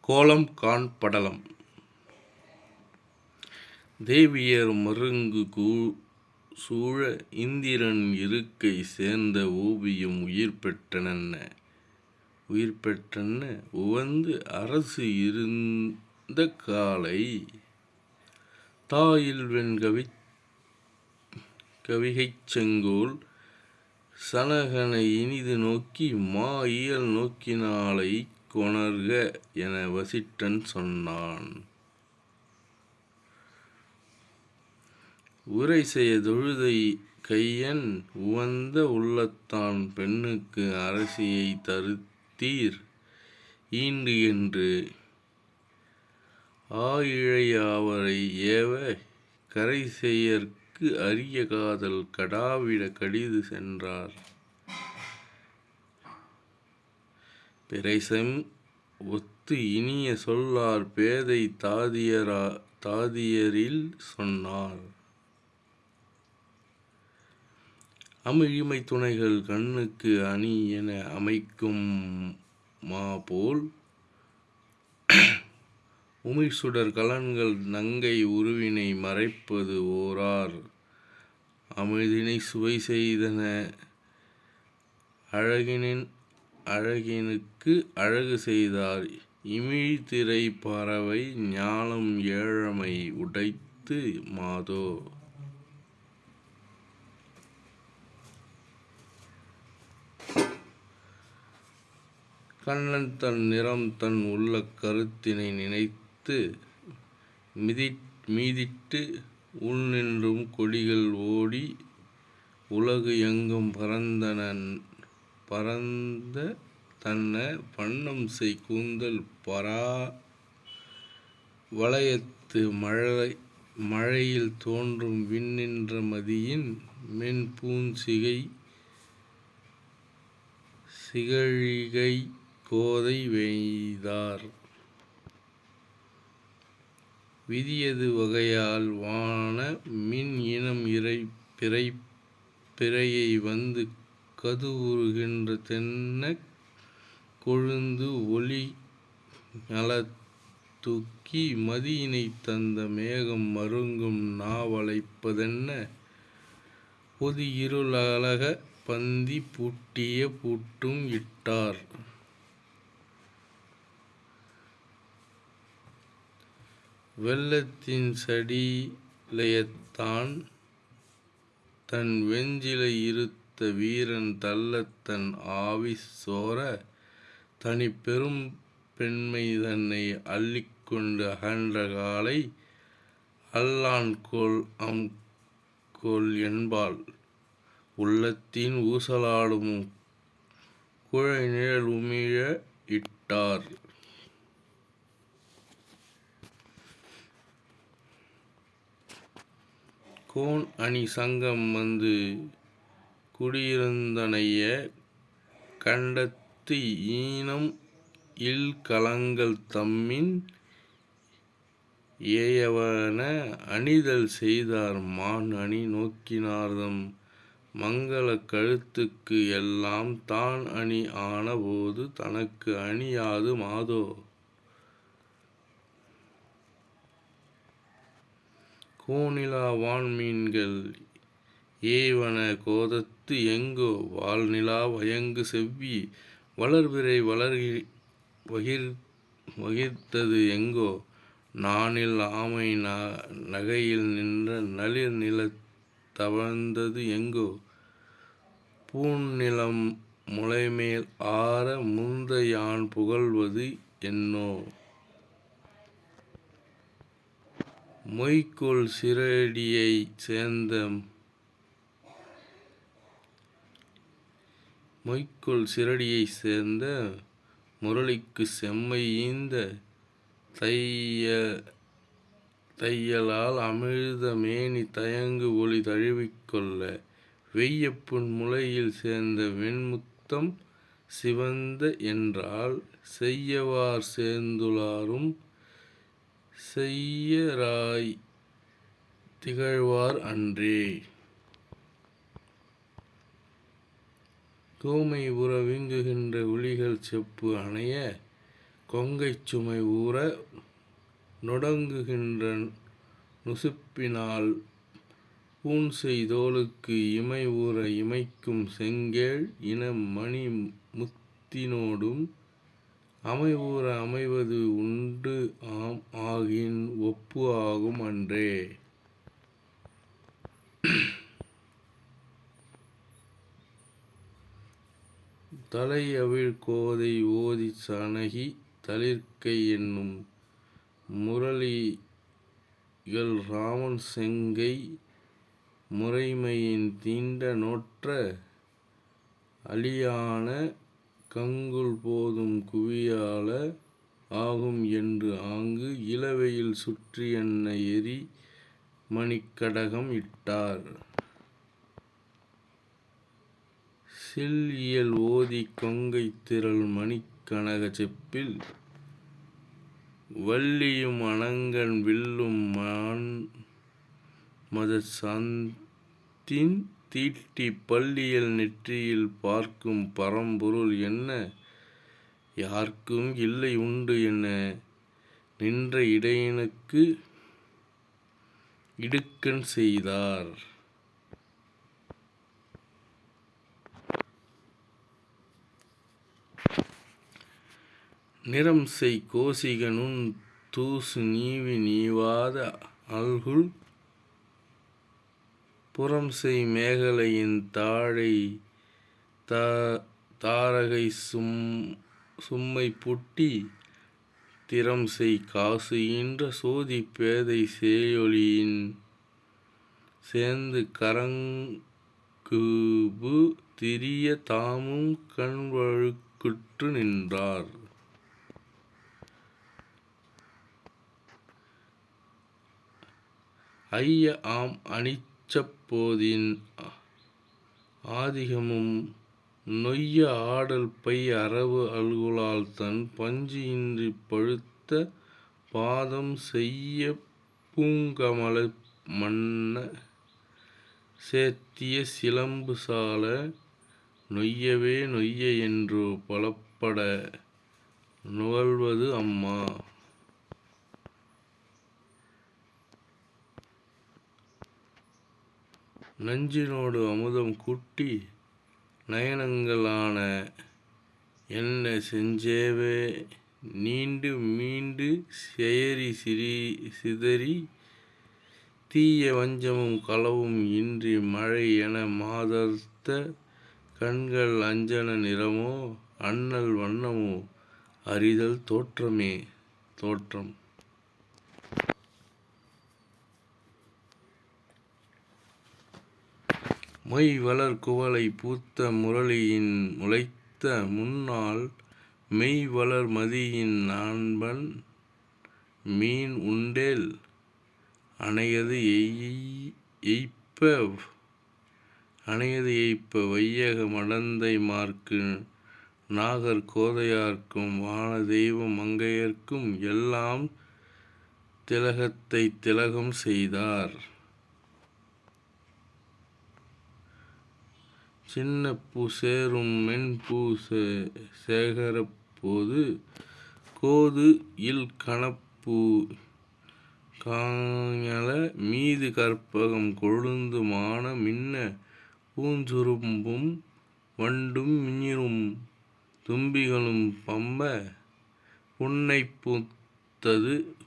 கோலம் காண் படலம். தேவியர் மருங்கு சூழ இந்திரன் இருக்கை சேர்ந்த ஓவியம் உயிர் பெற்றன உவந்து அரசு இருந்த காலை தாயில் கவிகைச் செங்கோல் சனகனை இனிது நோக்கி மா இயல் நோக்கினாளை கொணர்க என வசிட்டன் சொன்னான். உரை செய்ய தொழுதை கையன் உவந்த உள்ளத்தான் பெண்ணுக்கு அரசியை தருத்தீர் ஈண்டு என்று ஆயிழையாவரை ஏவ கரை செய்யற்கு அரிய காதல் கடாவிட கடிது சென்றார். பிறைசெம் ஒத்து இனிய சொல்லார் பேதை தாதியரில் சொன்னார். அமிழிமை துணைகள் கண்ணுக்கு அணி என அமைக்கும் மாபோல் உமிழ்சுடர் கலன்கள் நங்கை உருவினை மறைப்பது ஓரார் அமிழ்தினை சுவை செய்தன அழகினுக்கு அழகு செய்தார் இமிழ்திரை பறவை ஞாலம் ஏழமை உடைத்து மாதோ. கண்ணன் தன் நிறம் தன் உள்ள கருத்தினை நினைத்து மீதிட்டு உள் நின்றும் கொடிகள் ஓடி உலகு எங்கும் பரந்த தன்ன வண்ணம் செய் கூந்தல் வளையத்து மழையில் தோன்றும் விண்ணின்ற மதியின் மென் சிகழிகை கோதை வெய்தார். விதியது வகையால் வான மின் இனம் பிறையை வந்து கதுவுறுகின்ற தென்னக் கொழுந்து ஒளி நலத் தூக்கி மதியினை தந்த மேகம் மருங்கும் நாவளைப்பதென்ன பொதி இருள் அலக பந்தி பூட்டிய பூட்டும் இட்டார். வெள்ளத்தின் சடிலயத்தான் தன் வெஞ்சிலை இருத்த வீரன் தள்ளத்தன் ஆவி சோர தனி பெரும் பெண்மை தன்னை அள்ளிக்கொண்டு அகன்ற காலை அல்லான் கோல் என்பாள் உள்ளத்தின் ஊசலாடும் குழை நிழல் உமிழ இட்டார். கோன் அணி சங்கம் வந்து குடியிருந்தனைய கண்டத்து ஈனம் இல் கலங்கள் தம்மின் ஏயவன அணிதல் செய்தார் மான் அணி நோக்கினார்தம் மங்கல கழுத்துக்கு எல்லாம் தான் அணி ஆன போது தனக்கு அணியாது மாதோ. கோநிலா வான்மீன்கள் ஏவன கோதத்து எங்கோ வால்நிலா வயங்கு செவ்வி வளர்பிறை வகிர்த்தது எங்கோ நாணில் ஆமை நகையில் நின்ற நளிர் நிலத் தவழ்ந்தது எங்கோ பூண் நிலம் முலைமேல் ஆர முந்த யான் புகழ்வது என்னோ. மொய்கொள் சிறடியைச் சேர்ந்த முரளிக்கு செம்மை ஈந்த தையலால் அமிழ்த மேனி தயங்கு ஒளி தழுவிக்கொள்ள வெய்யப்புண் முலையில் சேர்ந்த வெண்முத்தம் சிவந்த என்றால் செய்யவார் சேர்ந்துளாரும் செய்யராய் திகழ்வார் அன்றே. தூமை உற விங்குகின்ற ஒளிகள் செப்பு அணைய கொங்கைச் சுமை ஊற நொடங்குகின்ற நுசுப்பினால் பூண்செய் தோளுக்கு இமை ஊற இமைக்கும் செங்கேழ் இன மணி முத்தினோடும் அமை ஊற அமைவது உண்டு ஆம் ஆகின் ஒப்பு ஆகும் அன்றே. தலையவிழ் கோதை ஓதிச் சனகி தளிர்க்கை என்னும் முரளிகள் இராமன் செங்கை முறைமையின் தீண்ட நோற்ற அளியான கங்குல் போதும் குவியாள ஆகும் என்று ஆங்கு இளவெயில் சுற்றி அன்ன எரி மணிக்கடகம் இட்டார். சில் இயல் ஓதிக் கொங்கைத் திரள் மணிக் கனகச் செப்பில் வல்லியும் அணங்கன் வில்லும் மான்மதச் சாந்தின் தீட்டிப் பல்லியல் நெற்றியில் பார்க்கும் பரம்பொருள் என்ன யார்க்கும் இல்லை உண்டு என நின்ற இடையனுக்கு இடுக்கண் செய்தார். நிறம்செய் கோசிக நுண் தூசு நீவி நீவாத அல்குல் புறம்செய் மேகலையின் தாழை தாரகை சும்மை பூட்டி திறம்செய் காசு ஈன்ற சோதி பேதை சேயொளியின் சேர்ந்து கரங்குபு திரிய தாமும் கண்வழுக்குற்று நின்றார். ஐய ஆம் அனிச்சப் போதின் ஆதிகமும் நொய்ய ஆடல் பை அரவு அல்குலால் தன் பஞ்சு இன்றிப் பழுத்த பாதம் செய்ய பூங்கமல மன்ன சேர்த்திய சிலம்பு சால நொய்யவே நொய்ய என்று பலப்பட நுவல்வது அம்மா. நஞ்சினோடு அமுதம் கூட்டி நயனங்கள் ஆன என்ன செஞ்சேவே நீண்டு மீண்டு செயரி சிதறி தீய வஞ்சமும் களவும் இன்றி மழை என மாதர்த்த கண்கள் அஞ்சன நிறமோ அண்ணல் வண்ணமோ அறிதல் தோற்றமே தோற்றம். மொய் வளர் குவளை பூத்த முரளியின் முளைத்த முன்னாள் மெய் வளர் மதியின் நான்பண் மீன் உண்டேல் அனையது எய்ப்ப வையக மடந்தை மார்க்கு நாகர் கோதையார்க்கும் வான தெய்வ மங்கையர்க்கும் எல்லாம் திலகத்தைத் திலகம் செய்தார். சின்னப்பூ சேரும் மென்பூ சேகரப் போது கோது இல் கணப்பூ காஞல மீது கற்பகம் கொழுந்து மான மின்ன பூஞ்சுரும்பும் வண்டும் மீரும் தும்பிகளும் பம்ப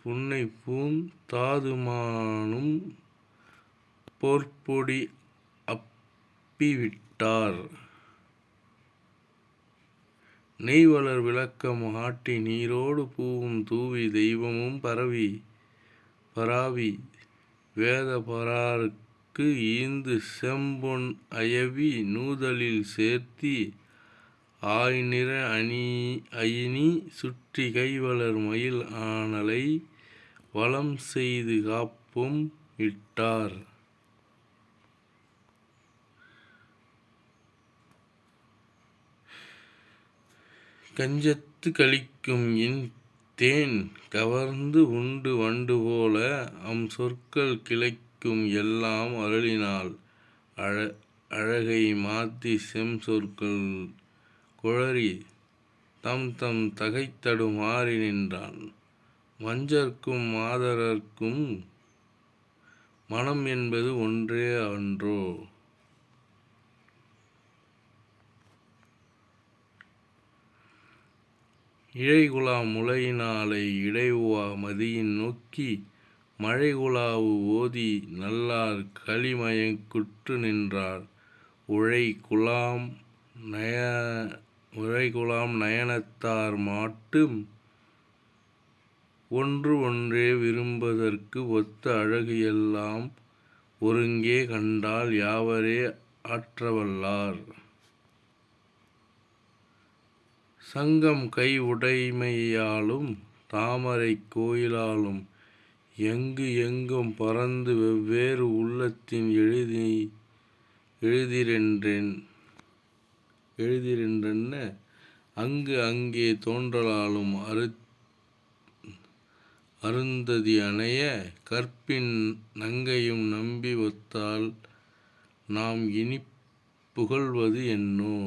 புன்னைப்பூந் தாதுமானும் போர்ப்பொடி அப்பி விட்டார். நெய்வளர் விளக்கம் ஆட்டி நீரோடு பூவும் தூவி தெய்வமும் பராவி வேத பராருக்கு ஈந்து செம்பொன் அயவி நூதலில் சேர்த்தி ஆய்நிற அயினி சுற்றி கைவளர் மயில் ஆனலை வலம் செய்து காப்பும் இட்டார். கஞ்சத்து களிக்கும் இன் தேன் கவர்ந்து உண்டு வண்டு போல அம் சொற்கள் கிளைக்கும் எல்லாம் அருளினால் அழகை மாத்தி செம் சொற்கள் குழறி தம் தகைத்தடு மாறி நின்றான். வஞ்சர்க்கும் மாதரர்க்கும் மனம் என்பது ஒன்றே அன்றோ? இழைகுலாம் முலையினாலை இடைவுவா மதியின் நோக்கி மழைகுலாவு ஓதி நல்லார் களிமயங்குற்று நின்றார். உழைகுலாம் நயனத்தார் மாட்டும் ஒன்று ஒன்றே விரும்பதற்கு ஒத்த அழகு எல்லாம் ஒருங்கே கண்டால் யாவரே ஆற்றவல்லார். சங்கம் கை உடைமையாலும் தாமரைக் கோயிலாலும் எங்கு எங்கும் பரந்து வெவ்வேறு உள்ளத்தின் எழுதிரென்றென்ன அங்கு அங்கே தோன்றலாலும் அருந்ததி அணைய கற்பின் நங்கையும் நம்பி ஒத்தால் நாம் இனிப் புகழ்வது என்னோ?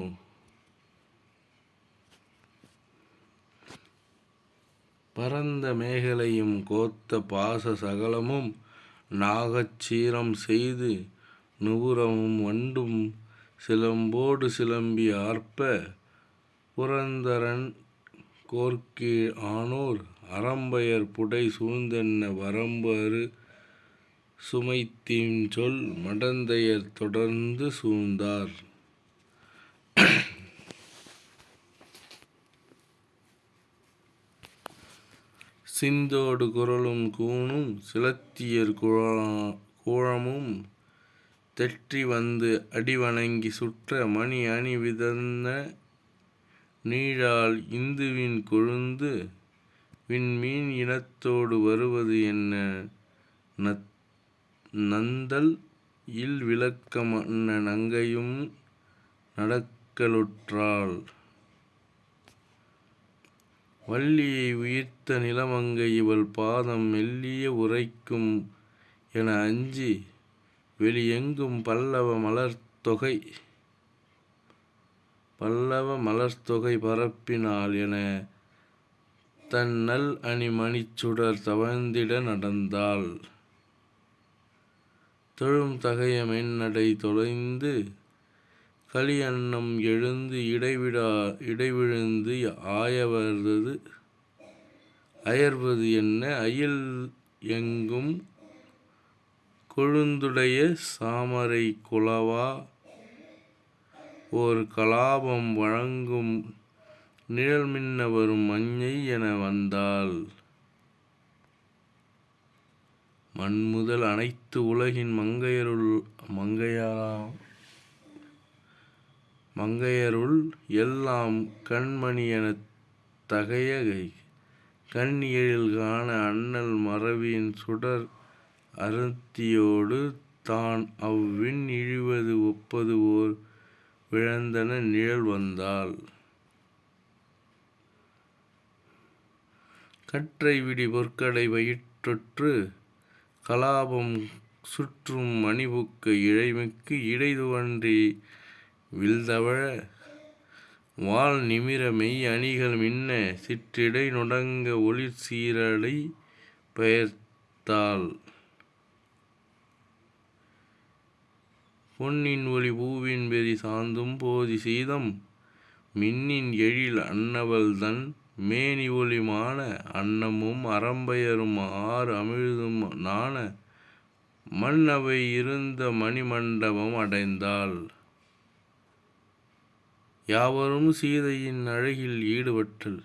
பரந்த மேகலையும் கோத்த பாச சகலமும் நாகச் சீரம் செய்து நுபுரமும் வண்டும் சிலம்போடு சிலம்பி ஆர்ப்ப புரந்தரன் கோற்கீழ் ஆனோர் அறம்பயர் புடை சூழ்ந்தென்ன வரம்பு அறு சுமைத்தின்சொல் மடந்தையர் தொடர்ந்து சூழ்ந்தார். சிந்தோடு குரலும் கூனும் சிலத்தியர் கூழமும் தெற்றி வந்து அடிவணங்கி சுற்ற மணி அணி விதந்த நீழால் இந்துவின் கொழுந்து விண்மீன் இனத்தோடு வருவது என்ன நந்தல் இல் விளக்க மன்ன நங்கையும் நடக்கலுற்றாள். வள்ளியை உயிர்த்த நிலமங்கை இவள் பாதம் மெல்லிய உரைக்கும் என அஞ்சி வெளியெங்கும் பல்லவ மலர்த்தொகை பரப்பினாள் என தன் நல் அணி மணிச்சுடர் தவழ்ந்திட நடந்தாள். தொழும் தகைய மென்னடை தொலைந்து களி அன்னம் எழுந்து இடைவிழுந்து அயர்வது என்ன அயில் எங்கும் கொழுந்துடைய சாமரை குலவா ஓர் கலாபம் வழங்கும் நிழல் மின்ன வரும் மஞ்ஞை என வந்தாள். மண்முதல் அனைத்து உலகின் மங்கையருள் எல்லாம் கண்மணி எனத் தகைய கண் எழில் காண அண்ணல் மறவின் சுடர் அருத்தியோடு தான் அவ்விண் இழிவது ஒப்பது ஓர் விழந்தன நிழல் வந்தாள். கற்றை விடி பொற்கடை வயிற்றொற்று கலாபம் சுற்றும் மணிபுக்க இழைமிக்கு இடைதுவன்றி வில்தவழ வால் நிமிர மெய் அணிகள் மின்ன சிற்றிடை நுடங்க ஒளிர் சீரடை பெயர்த்தாள். பொன்னின் ஒளி பூவின் பெரி சாந்தும் போதி சீதம் மின்னின் எழில் அன்னவள்தன் மேனி ஒளி மான அன்னமும் அறம்பயரும் ஆறு அமிழ்தும் நாண மன் அவை இருந்த மணிமண்டபம் அடைந்தாள். யாவரும் சீதையின் அழகில் ஈடுபட்டல்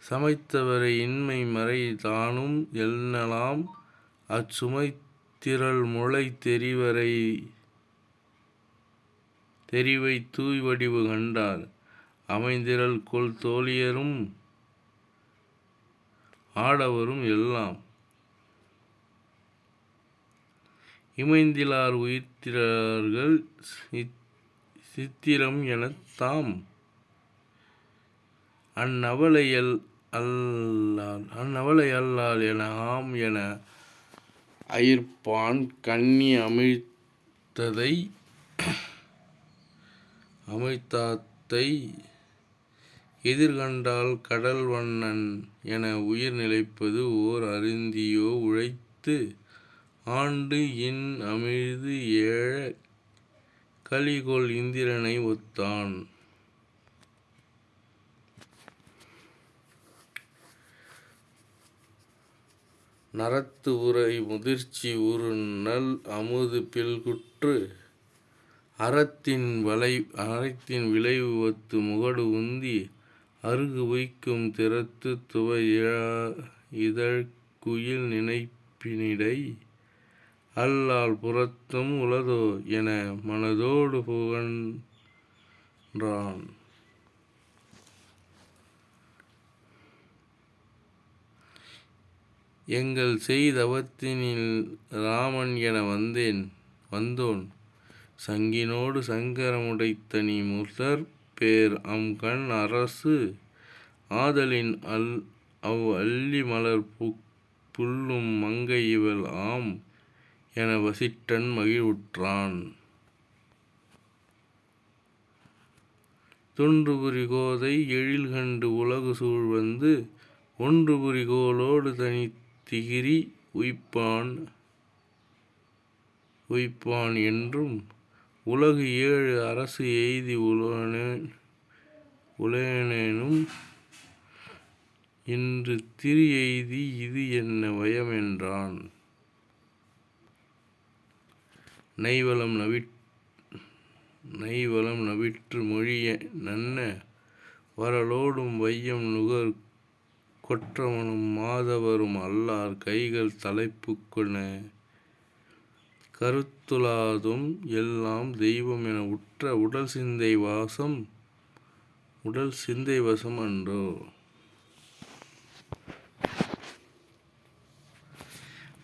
சமைத்தவரை இன்மை மறை தானும் எண்ணலாம் அச்சுமைத்திரள் முளை தெரிவை தூய் வடிவு கண்டார். அமைந்திரள் கொள் தோழியரும் ஆடவரும் எல்லாம் இமைந்திலார் உயிர்த்திரர்கள் சித்திரம் எனத் தாம் அந்நவலை அல்லால் என ஆம் என அயிர்ப்பான் கண்ணி அமிழ்த்ததை அமைத்தாத்தை எதிர்கண்டால் கடல் வண்ணன் என உயிர் நிலைப்பது ஓர் அருந்தியோ உழைத்து ஆண்டு இன் அமிழ்து ஏழக் கலிகொள் இந்திரனை ஒத்தான். நரத்து உறை முதிர்ச்சி உறு நல் அமுது பில்குற்று அறத்தின் விளைவு ஒத்து முகடு உந்தி அருகு உய்க்கும் திறத்து துவ இதழ்குயில் நினைப்பினிடை அல்லால் புறத்தும் உளதோ என மனதோடு புகன்றான். எங்கள் செய்தவத்தினில் இராமன் என வந்தோன் சங்கினோடு சங்கரமுடைத்தனி முதற்பேர் அம்கண் அரசு ஆதலின் அவ் அல்லி மலர் புல்லும் மங்கை இவள் ஆம் என வசிட்டன் மகிழ்வுற்றான். தொன்றுபுரி கோதை எழில்கண்டு உலகு சூழ்வந்து ஒன்றுபுரி கோலோடு தனித்திகிரி உய்ப்பான் என்றும் உலகு ஏழு அரசு எய்தி உளனேனும் இன்று திரி எய்தி இது என்ன வயம் என்றான். நைவலம் நவிற்று மொழி நன்ன வரலோடும் வையம் நுகர் கொற்றவனும் மாதவரும் அல்லார் கைகள் தலைப்புக்கென கருத்துளாதும் எல்லாம் தெய்வம் என உற்ற உடல் சிந்தை வசம் அன்றோ.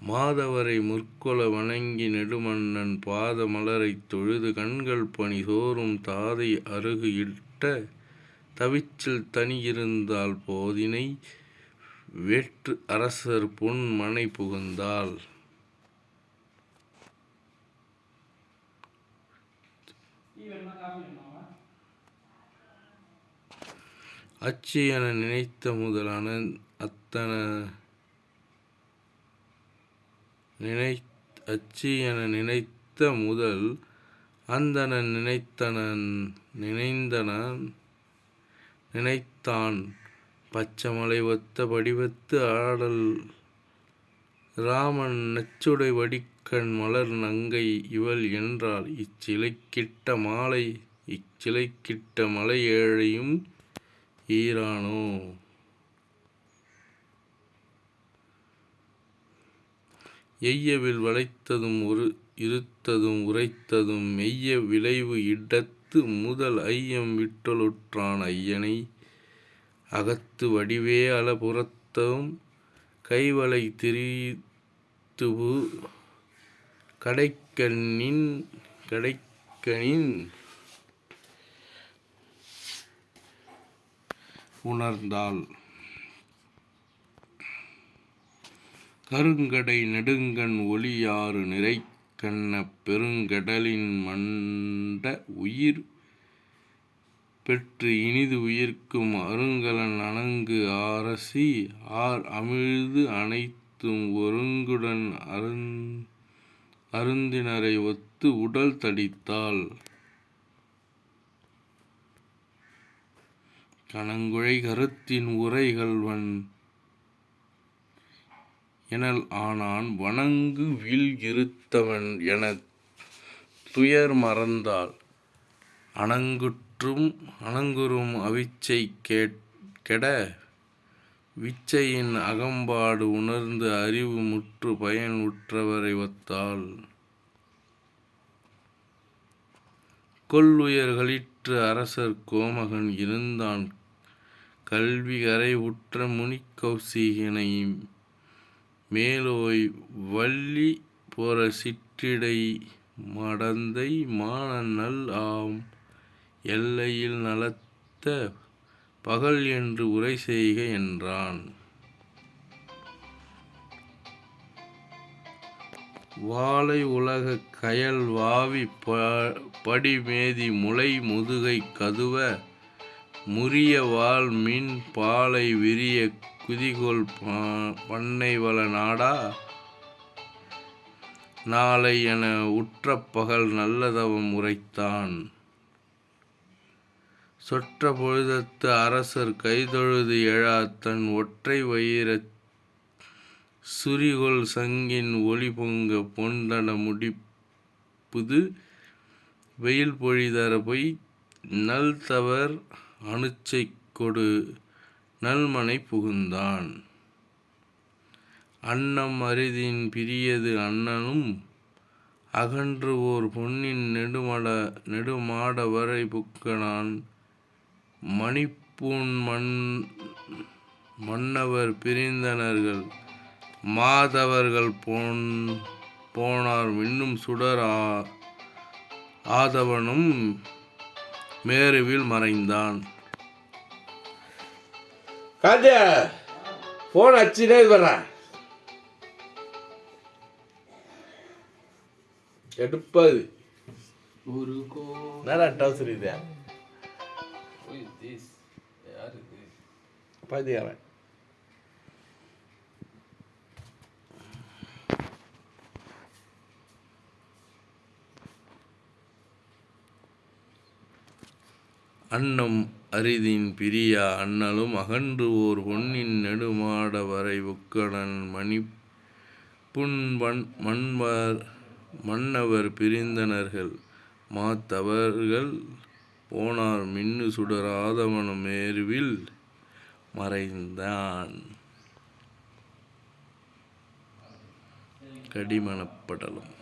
மாதவரை முற்கொள வணங்கி நெடுமன்னன் பாத மலரைத் தொழுது கண்கள் பனி சோரும் தாதை அருகு இட்ட தவிச்சில் தனி இருந்தால் போதினை வேற்று அரசர் பொன் மனை புகுந்தாள். அச்சி என நினைத்த முதல் அந்தணன் நினைத்தான் பச்சமலை ஒத்த படிவத்து ஆடல் இராமன் நச்சுடை வடிக்கண் மலர் நங்கை இவள் என்றால் இச்சிலைக்கிட்ட மலை ஏழையும் ஈரானோ. எய்யவில் வளைத்ததும் இருத்ததும் உரைத்ததும் மெய்ய விளைவு இடத்து முதல் ஐயம் விட்டலுற்றான் ஐயனை அகத்து வடிவே அல புறத்தும் கைவளை திரித்துபு கடைக்கண்ணின் உணர்ந்தாள். கருங்கடை நெடுங்கண் ஒளியாறு நிறைக்கண்ண பெருங்கடலின் மண்ட உயிர் பெற்று இனிது உயிர்க்கும் அருங்கலன் அணங்கு அரசி ஆர் அமிழ்து அனைத்தும் ஒருங்குடன் அருந்தினரை ஒத்து உடல் தடித்தாள். கனங்குழை கருத்தின் உரைகள்வன் எனல் ஆனான் வணங்கு வில் இருத்தவன் எனத் துயர் மறந்தாள். அணங்குறும் அவிச்சை கெட விச்சையின் அகம்பாடு உணர்ந்து அறிவு முற்று பயன் உற்றவரை ஒத்தாள். கொல்லுயர் களிற்று அரசர் கோமகன் இருந்தான் கல்வி கரை உற்ற முனிக் கௌசிகனை மேலோய் வள்ளி பொற சிற்றிடை மடந்தை மான நல் ஆம் எல்லையில் நலத்த பகல் என்று உரை செய்க என்றான். வாளை உலகக் கயல் வாவி படிமேதி முளை முதுகை கதுவ முரியவாள் மின் பாலை விரிய குதிகொள் பண்ணைவள நாடா நாளை என உற்ற பகல் நல்லதவம் உரைத்தான். சொற்ற பொழுதத்து அரசர் கைதொழுது எழாத்தன் ஒற்றை வயிரச் சுரிகொள் சங்கின் ஒளிபொங்க பொன்தட முடிப்புது வெயில் பொழிதர பொய் நல்தவர் அனுச்சை கொடு நல்மனை புகுந்தான். அன்னம் அரிதின் பிரியது அண்ணனும் அகன்று ஓர் பொன்னின் நெடுமாடவரை புக்கனான் மணிப்பூண் மன்னவர் பிரிந்தனர்கள் மாதவர்கள் போனார் மின்னும் சுடர் ஆதவனும் மேருவில் மறைந்தான். காந்தியா போன் அச்சுனே வர்றேன் எடுப்பாது ஒரு நேரா டவுசர் இது பாதியாவன் அன்னம் அரிதின் பிரியா அண்ணலும் அகன்று ஓர் பொன்னின் நெடுமாடவரை புக்கணன் மணிப்புண் மன்னவர் பிரிந்தனர்கள் மாத்தவர்கள் போனார் மின்னு சுடர் ஆதவனும் மேருவில் மறைந்தான். கடிமணப்படலம்.